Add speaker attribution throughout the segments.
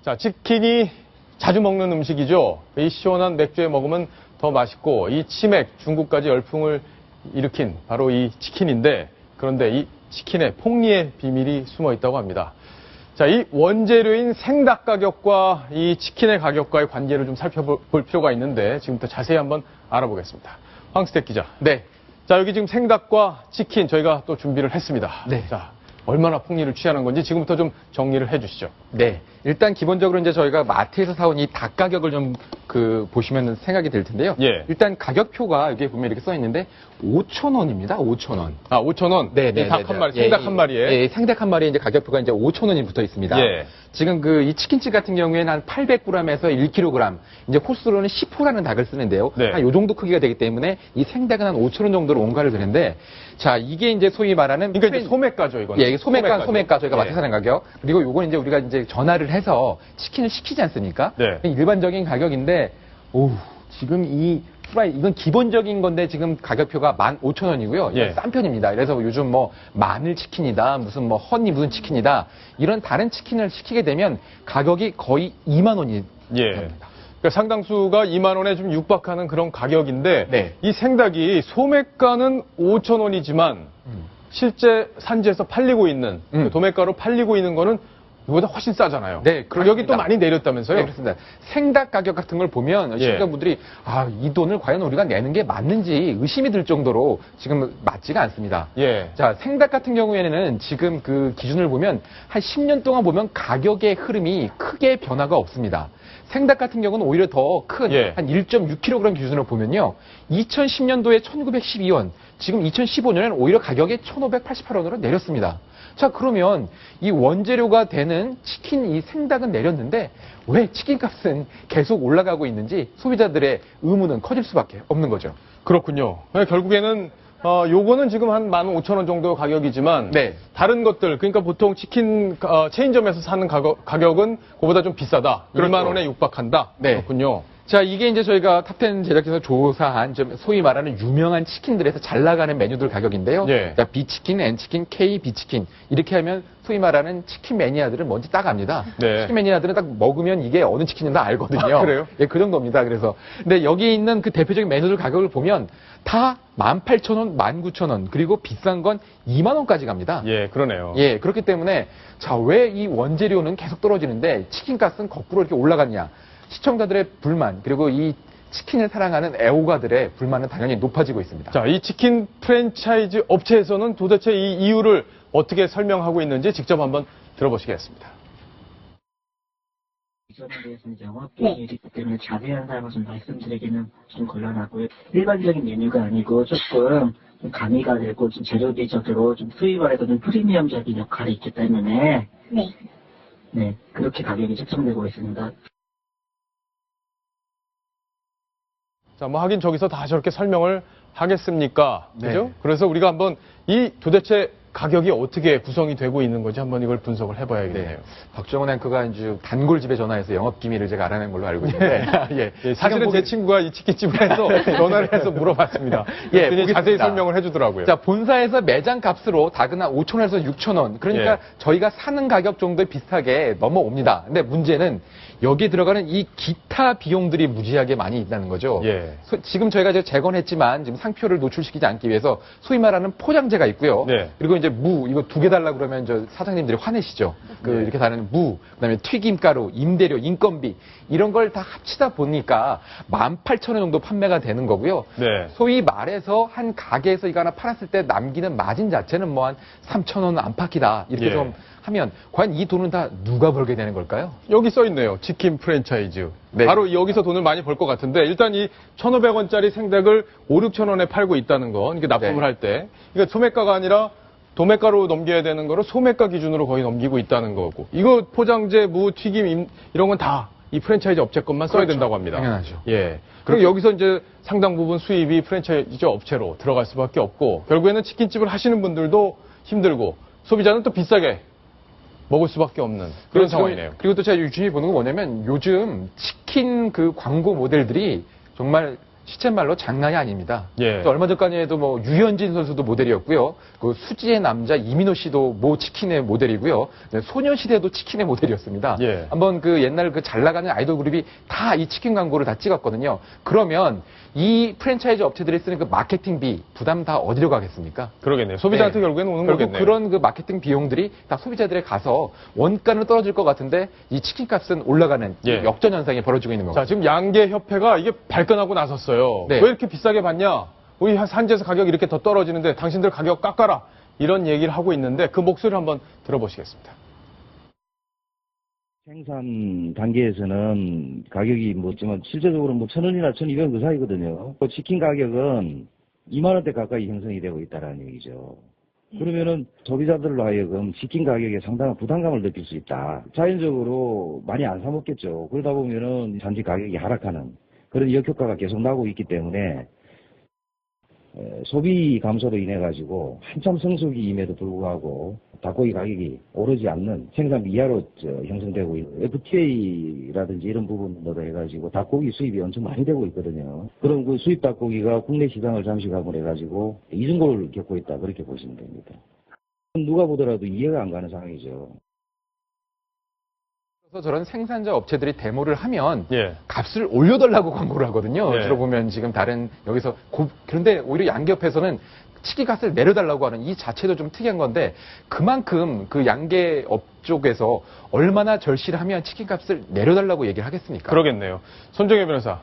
Speaker 1: 자, 치킨이 자주 먹는 음식이죠. 이 시원한 맥주에 먹으면 더 맛있고 이 치맥, 중국까지 열풍을 일으킨 바로 이 치킨인데 그런데 이 치킨의 폭리의 비밀이 숨어 있다고 합니다. 자, 이 원재료인 생닭 가격과 이 치킨의 가격과의 관계를 좀 살펴볼 필요가 있는데 지금부터 자세히 한번 알아보겠습니다. 황스택 기자.
Speaker 2: 네.
Speaker 1: 자, 여기 지금 생닭과 치킨 저희가 또 준비를 했습니다.
Speaker 2: 네.
Speaker 1: 자, 얼마나 폭리를 취하는 건지 지금부터 좀 정리를 해 주시죠.
Speaker 2: 네. 일단 기본적으로 이제 저희가 마트에서 사온 이 닭 가격을 좀 보시면 생각이 들 텐데요.
Speaker 1: 예.
Speaker 2: 일단 가격표가 여기 보면 이렇게 써 있는데 5,000원입니다. 5,000원.
Speaker 1: 아, 5,000원?
Speaker 2: 네.
Speaker 1: 닭 한 마리, 생닭 한 마리에?
Speaker 2: 예, 생닭 한 마리에 이제 가격표가 이제 5,000원이 붙어 있습니다.
Speaker 1: 예.
Speaker 2: 지금 이 치킨집 같은 경우에는 한 800g에서 1kg, 이제 코스로는 10호라는 닭을 쓰는데요.
Speaker 1: 네.
Speaker 2: 한 요 정도 크기가 되기 때문에 이 생닭은 한 5,000원 정도로 원가를 드는데, 자, 이게 이제 소위 말하는.
Speaker 1: 그러니까 이제 소매가죠, 이거는.
Speaker 2: 예, 이게 소매가 저희가
Speaker 1: 예.
Speaker 2: 마트 사는 가격. 그리고 요건 이제 우리가 이제 전화를 해서 치킨을 시키지 않습니까?
Speaker 1: 네.
Speaker 2: 일반적인 가격인데, 지금 이 프라이, 이건 기본적인 건데 지금 가격표가 15,000원이고요.
Speaker 1: 예.
Speaker 2: 싼 편입니다. 그래서 요즘 뭐 마늘 치킨이다, 무슨 뭐 허니 무슨 치킨이다, 이런 다른 치킨을 시키게 되면 가격이 거의 2만 원이
Speaker 1: 예.
Speaker 2: 됩니다.
Speaker 1: 그러니까 상당수가 2만 원에 좀 육박하는 그런 가격인데
Speaker 2: 네.
Speaker 1: 이 생닭이 소매가는 5,000원이지만 실제 산지에서 팔리고 있는 그 도매가로 팔리고 있는 거는 이보다 훨씬 싸잖아요.
Speaker 2: 네,
Speaker 1: 가격이 또
Speaker 2: 그렇습니다.
Speaker 1: 많이 내렸다면서요?
Speaker 2: 네, 그렇습니다. 생닭 가격 같은 걸 보면
Speaker 1: 예.
Speaker 2: 시청자분들이 이 돈을 과연 우리가 내는 게 맞는지 의심이 들 정도로 지금 맞지가 않습니다.
Speaker 1: 예.
Speaker 2: 자, 생닭 같은 경우에는 지금 그 기준을 보면 한 10년 동안 보면 가격의 흐름이 크게 변화가 없습니다. 생닭 같은 경우는 오히려 더 큰
Speaker 1: 예.
Speaker 2: 한 1.6kg 기준으로 보면요. 2010년도에 1912원, 지금 2015년에는 오히려 가격이 1,588원으로 내렸습니다. 자, 그러면 이 원재료가 되는 치킨 이 생닭은 내렸는데 왜 치킨 값은 계속 올라가고 있는지 소비자들의 의문은 커질 수밖에 없는 거죠.
Speaker 1: 그렇군요. 결국에는 요거는 지금 한 15,000원 정도 가격이지만
Speaker 2: 네.
Speaker 1: 다른 것들 그러니까 보통 치킨 체인점에서 사는 가격은 그보다 좀 비싸다.
Speaker 2: 그렇죠.
Speaker 1: 2만 원에 육박한다.
Speaker 2: 네.
Speaker 1: 그렇군요.
Speaker 2: 자, 이게 이제 저희가 탑10 제작진에서 조사한 좀 소위 말하는 유명한 치킨들에서 잘 나가는 메뉴들 가격인데요.
Speaker 1: 예.
Speaker 2: 자, B치킨, N치킨, K비치킨 이렇게 하면 소위 말하는 치킨 매니아들은 뭔지 딱 압니다.
Speaker 1: 네.
Speaker 2: 치킨 매니아들은 딱 먹으면 이게 어느 치킨인지 다 알거든요.
Speaker 1: 아, 그래요?
Speaker 2: 예, 그 정도입니다. 그래서 근데 여기 있는 그 대표적인 메뉴들 가격을 보면 다 18,000원, 19,000원 그리고 비싼 건 2만 원까지 갑니다.
Speaker 1: 예, 그러네요.
Speaker 2: 예, 그렇기 때문에 자, 왜 이 원재료는 계속 떨어지는데 치킨값은 거꾸로 이렇게 올라갔냐? 시청자들의 불만 그리고 이 치킨을 사랑하는 애호가들의 불만은 당연히 높아지고 있습니다.
Speaker 1: 자, 이 치킨 프랜차이즈 업체에서는 도대체 이 이유를 어떻게 설명하고 있는지 직접 한번 들어보시겠습니다.
Speaker 3: 이전에 대해서는 영업비밀이기 때문에 자세한 사항을 좀 말씀드리기는 좀 곤란하고요. 일반적인 메뉴가 아니고 조금 좀 가미가 되고 좀 재료비적으로 좀 수입원에서 좀 프리미엄적인 역할이 있기 때문에 네, 그렇게 가격이 책정되고 있습니다.
Speaker 1: 자, 뭐 하긴 저기서 다 저렇게 설명을 하겠습니까?
Speaker 2: 네.
Speaker 1: 그죠? 그래서 우리가 한번 이 도대체 가격이 어떻게 구성이 되고 있는 건지 한번 이걸 분석을 해봐야겠네요.
Speaker 2: 박정원 앵커가 이제 단골집에 전화해서 영업 기밀을 제가 알아낸 걸로 알고 있는데, 예.
Speaker 1: 사실은 제 친구가 이 치킨집을 해서 전화를 해서 물어봤습니다.
Speaker 2: 예,
Speaker 1: 굉장히
Speaker 2: 보겠습니다.
Speaker 1: 자세히 설명을 해주더라고요.
Speaker 2: 자, 본사에서 매장 값으로 닭은 한 5,000원에서 6,000원. 그러니까
Speaker 1: 예.
Speaker 2: 저희가 사는 가격 정도에 비슷하게 넘어옵니다. 근데 문제는 여기에 들어가는 이 기타 비용들이 무지하게 많이 있다는 거죠.
Speaker 1: 예.
Speaker 2: 지금 저희가 이제 재건했지만 지금 상표를 노출시키지 않기 위해서 소위 말하는 포장재가 있고요.
Speaker 1: 네.
Speaker 2: 그리고 이제 무, 이거 2개 달라고 그러면 저 사장님들이 화내시죠.
Speaker 1: 네.
Speaker 2: 이렇게 다른 무, 그다음에 튀김가루, 임대료, 인건비 이런 걸 다 합치다 보니까 18,000원 정도 판매가 되는 거고요.
Speaker 1: 네.
Speaker 2: 소위 말해서 한 가게에서 이거 하나 팔았을 때 남기는 마진 자체는 뭐 한 3,000원 안팎이다. 이렇게
Speaker 1: 예.
Speaker 2: 좀 하면 과연 이 돈은 다 누가 벌게 되는 걸까요?
Speaker 1: 여기 써 있네요. 치킨 프랜차이즈.
Speaker 2: 네.
Speaker 1: 바로 여기서 돈을 많이 벌 것 같은데 일단 이 1,500원짜리 생닭을 5, 6,000원에 팔고 있다는 건 이게 납품을
Speaker 2: 네.
Speaker 1: 할 때 그러니까 소매가가 아니라 도매가로 넘겨야 되는 거를 소매가 기준으로 거의 넘기고 있다는 거고 이거 포장재, 무, 튀김 이런 건 다 이 프랜차이즈 업체 것만 써야
Speaker 2: 그렇죠.
Speaker 1: 된다고 합니다.
Speaker 2: 당연하죠.
Speaker 1: 예. 그리고 여기서 이제 상당 부분 수입이 프랜차이즈 업체로 들어갈 수밖에 없고 결국에는 치킨집을 하시는 분들도 힘들고 소비자는 또 비싸게 먹을 수밖에 없는 그런
Speaker 2: 그리고
Speaker 1: 상황이네요.
Speaker 2: 그리고 또 제가 유심히 보는 건 뭐냐면 요즘 치킨 그 광고 모델들이 정말 시쳇말로 장난이 아닙니다.
Speaker 1: 예.
Speaker 2: 또 얼마 전까지에도 뭐 유현진 선수도 모델이었고요. 그 수지의 남자 이민호 씨도 모 치킨의 모델이고요. 네, 소녀시대도 치킨의 모델이었습니다.
Speaker 1: 예.
Speaker 2: 한번 그 옛날 그 잘 나가는 아이돌 그룹이 다 이 치킨 광고를 다 찍었거든요. 그러면 이 프랜차이즈 업체들이 쓰는 그 마케팅비 부담 다 어디로 가겠습니까?
Speaker 1: 그러겠네요. 소비자한테
Speaker 2: 네.
Speaker 1: 결국에는 오는
Speaker 2: 결국
Speaker 1: 거겠네요.
Speaker 2: 그런 그 마케팅 비용들이 다 소비자들에 가서 원가는 떨어질 것 같은데 이 치킨 값은 올라가는
Speaker 1: 예.
Speaker 2: 역전 현상이 벌어지고 있는 겁니다.
Speaker 1: 자, 지금 양계협회가 이게 발끈하고 나섰어요.
Speaker 2: 네.
Speaker 1: 왜 이렇게 비싸게 받냐? 우리 산지에서 가격이 이렇게 더 떨어지는데 당신들 가격 깎아라. 이런 얘기를 하고 있는데 그 목소리를 한번 들어보시겠습니다.
Speaker 4: 생산 단계에서는 가격이 뭐지만 실제적으로 뭐 1,000원이나 1,200원 그 사이거든요. 치킨 가격은 2만 원대 가까이 형성이 되고 있다는 얘기죠. 그러면은 소비자들로 하여금 치킨 가격에 상당한 부담감을 느낄 수 있다. 자연적으로 많이 안 사 먹겠죠. 그러다 보면은 산지 가격이 하락하는 그런 역효과가 계속 나고 있기 때문에 소비 감소로 인해 가지고 한참 성수기임에도 불구하고 닭고기 가격이 오르지 않는 생산비 이하로 형성되고 있는 FTA라든지 이런 부분으로 해가지고 닭고기 수입이 엄청 많이 되고 있거든요. 그럼 그 수입 닭고기가 국내 시장을 잠식하고 해가지고 이중고를 겪고 있다 그렇게 보시면 됩니다. 누가 보더라도 이해가 안 가는 상황이죠.
Speaker 2: 그래서 저런 생산자 업체들이 데모를 하면
Speaker 1: 예.
Speaker 2: 값을 올려달라고 광고를 하거든요.
Speaker 1: 네.
Speaker 2: 들어보면 지금 다른 여기서 그런데 오히려 양계업에서는 치킨값을 내려달라고 하는 이 자체도 좀 특이한 건데 그만큼 그 양계업 쪽에서 얼마나 절실을 하면 치킨값을 내려달라고 얘기를 하겠습니까?
Speaker 1: 그러겠네요. 손정혜 변호사.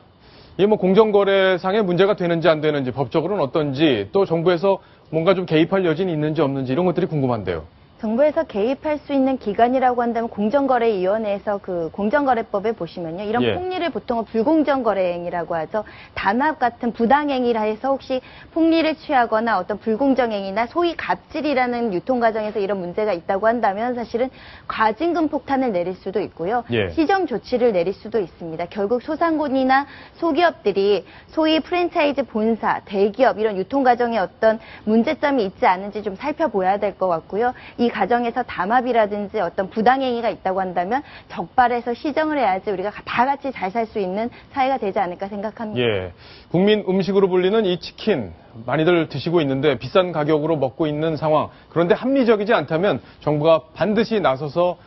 Speaker 1: 이게 뭐 공정거래상에 문제가 되는지 안 되는지 법적으로는 어떤지 또 정부에서 뭔가 좀 개입할 여지는 있는지 없는지 이런 것들이 궁금한데요.
Speaker 5: 정부에서 개입할 수 있는 기관이라고 한다면 공정거래위원회에서 그 공정거래법에 보시면요. 이런
Speaker 1: 예.
Speaker 5: 폭리를 보통은 불공정거래행위라고 하죠. 단합 같은 부당행위라 해서 혹시 폭리를 취하거나 어떤 불공정행위나 소위 갑질이라는 유통과정에서 이런 문제가 있다고 한다면 사실은 과징금 폭탄을 내릴 수도 있고요.
Speaker 1: 예.
Speaker 5: 시정 조치를 내릴 수도 있습니다. 결국 소상공인이나 소기업들이 소위 프랜차이즈 본사, 대기업 이런 유통과정에 어떤 문제점이 있지 않은지 좀 살펴봐야 될 것 같고요. 이 과정에서 담합이라든지 어떤 부당행위가 있다고 한다면 적발해서 시정을 해야지 우리가 다 같이 잘 살 수 있는 사회가 되지 않을까 생각합니다.
Speaker 1: 예. 국민 음식으로 불리는 이 치킨 많이들 드시고 있는데 비싼 가격으로 먹고 있는 상황. 그런데 합리적이지 않다면 정부가 반드시 나서서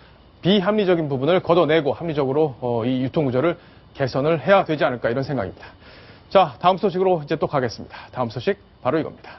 Speaker 1: 비합리적인 부분을 걷어내고 합리적으로 이 유통 구조를 개선을 해야 되지 않을까 이런 생각입니다. 자, 다음 소식으로 이제 또 가겠습니다. 다음 소식 바로 이겁니다.